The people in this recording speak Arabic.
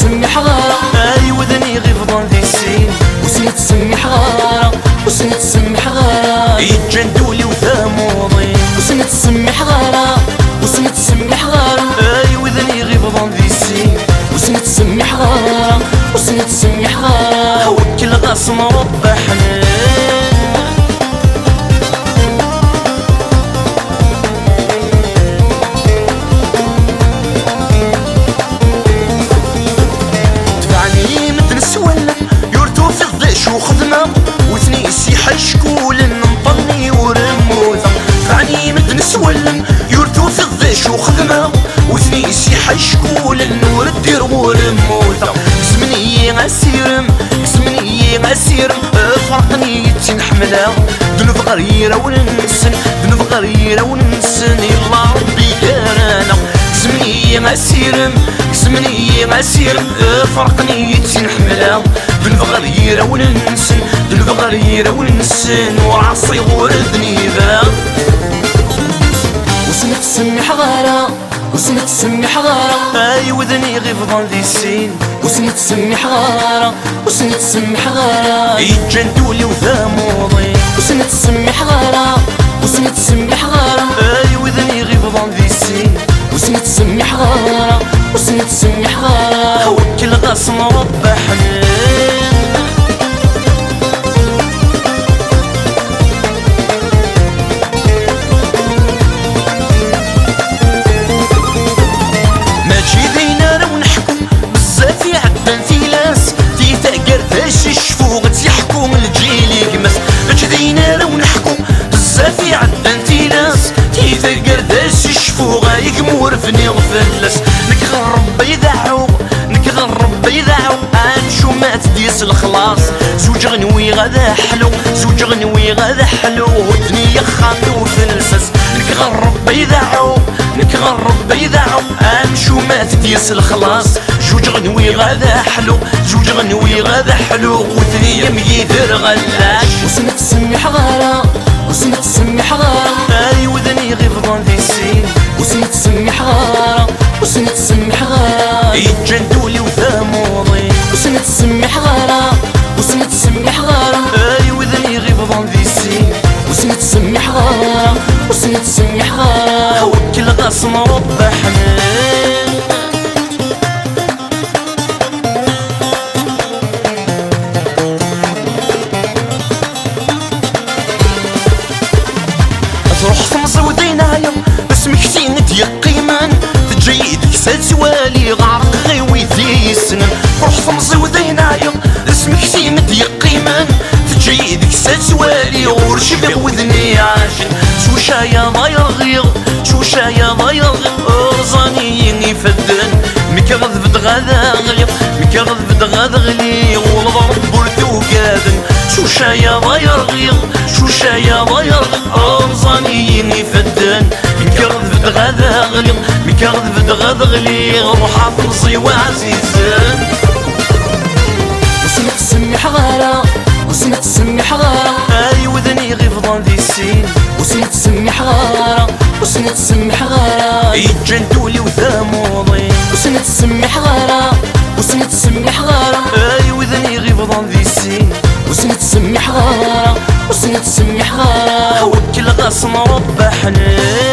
تسمي حغارة اي وذني غفضان ذي السين وسني تسمي حغارة وسني تسمي حغارة يتجندولي وثاموضي وسني تسمي حغارة وسني تسمي حغارة اي وذني غفضان ذي السين وسني تسمي حغارة وسني تسمي حغارة وكل غصن رب حنان وخدمة وثني سيحة شكول نطني ورموثة فعني مدن سولم يرتو في الضيش وخدمة وثني سيحة شكول نور الدير ورموثة زمني غسيرم زمني غسيرم فرقني تنحملها ذنوب غريرة وننسن ذنوب غريرة وننسن يلا ربي كارانا زمني غسيرم زمني غسيرم فرقني تنحملها ذنوب غريرة وننسن ذنوب غريرة وننسن وعصي وردني ذا وسني تسمي حغارة وسني تسمي حغارة اي وذني غفضان ذي السين وسني تسمي حغارة وسني تسمي حغارة يتجندولي وثاموضي وسني تسمي حغارة وسني تسمي حغارة اي وذني غفضان ذي السين وسني تسمي حغارة وسني تسمي حغارة وكل غصن رب حنان فني غفلس نكغرب يدعو نكغرب يدعو انشو ما تديس الخلاص زوج غنوي غدا حلو زوج غنوي غدا حلو ودنيا خامي وفلسس نكغرب يدعو نكغرب يدعو انشو ما تديس الخلاص زوج غنوي غدا حلو زوج غنوي غدا حلو ودنيا ميدر غلاش وسني تسمي حغارة وسني تسمي حغارة اي وذني غفضان ذي السين وسني تسمي حغارة وسني تسمي حغارة يتجندولي وثاموضي وسني تسمي حغارة وسني تسمي حغارة اي وذني غفضان ذي السين وسني تسمي حغارة وسني تسمي حغارة وكل غصن رب حنان تروح في ودينايا اسمك سين تيقيمان تجيدك سالسوالي غارق غيوي ذي السنن روح في ودينايا اسمك سين تيقيمان تجيدك سالسوالي ورشبي وذني عاشن شو شايا ضاير غير شو شايا ضاير غير رزاني يفدن مكغذ بدغاذا غليق مكغذ بدغاذا غلي والضرب بردو قادن شو شايا ضاير غير شو شايا ضاير غير رزاني يفدن مكغذ بدغاذا غليق مكغذ بدغاذا غلي روح عفرصي وعزيزان وسني تسمي حغارة وسني تسمي حغارة اي وذني غفضان ذي السين وسني تسمي حغارة وسني تسمي حغارة يتجندولي وثاموضي وسني تسمي حغارة وسني تسمي حغارة اي وذني غفضان ذي السين وسني تسمي حغارة وسني تسمي حغارة وكل غصن رب حنان